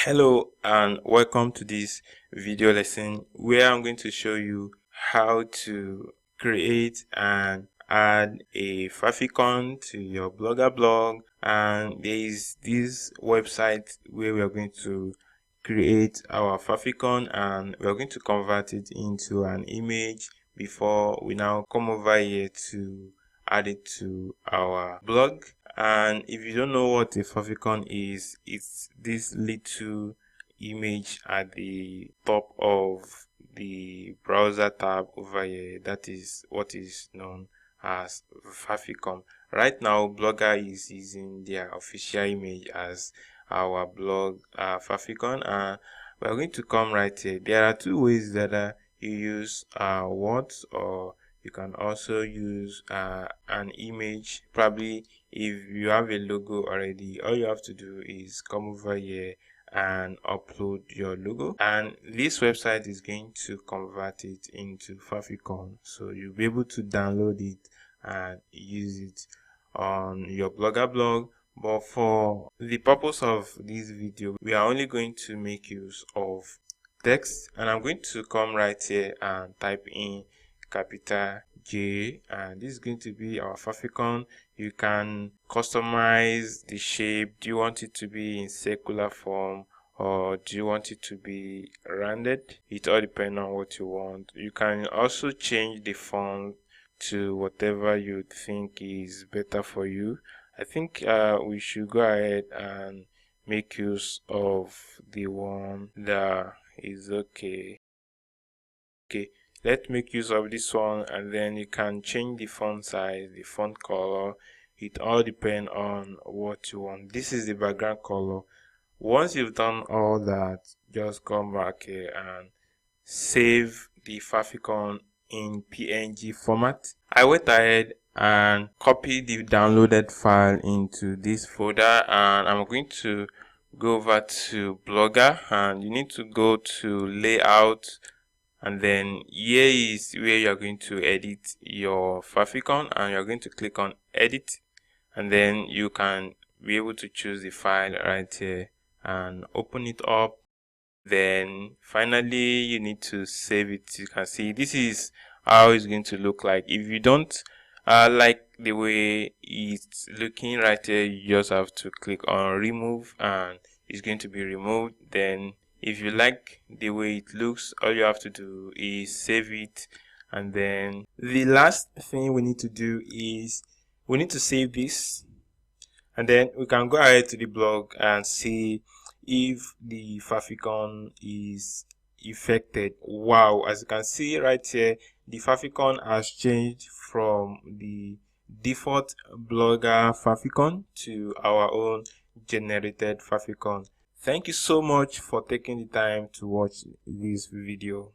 Hello and welcome to this video lesson where I'm going to show you how to create and add a favicon to your Blogger blog. And there is this website where we are going to create our favicon and we're going to convert it into an image before we now come over here to add it to our blog. And if you don't know what a favicon is, it's this little image at the top of the browser tab over here. That is what is known as favicon. Right now Blogger is using their official image as our blog favicon, and we're going to come right here. There are two ways that you use words, or you can also use an image. Probably if you have a logo already, all you have to do is come over here and upload your logo, and this website is going to convert it into favicon, so you'll be able to download it and use it on your Blogger blog. But for the purpose of this video, we are only going to make use of text, and I'm going to come right here and type in capital J, and this is going to be our favicon. You can customize the shape. Do you want it to be in circular form, or do you want it to be rounded? It all depends on what you want. You can also change the font to whatever you think is better for you. I think we should go ahead and make use of the one that is okay. Let's make use of this one, and then you can change the font size, the font color. It all depends on what you want. This is the background color. Once you've done all that, just come back here and save the favicon in PNG format. I went ahead and copied the downloaded file into this folder, and I'm going to go over to Blogger, and you need to go to layout, and then here is where you're going to edit your favicon, and you're going to click on edit, and then you can be able to choose the file right here and open it up. Then finally you need to save it. You can see this is how it's going to look like. If you don't like the way it's looking right here, you just have to click on remove and it's going to be removed. Then if you like the way it looks, all you have to do is save it. And then the last thing we need to do is we need to save this, and then we can go ahead to the blog and see if the favicon is affected. Wow, as you can see right here, the favicon has changed from the default Blogger favicon to our own generated favicon. Thank you so much for taking the time to watch this video.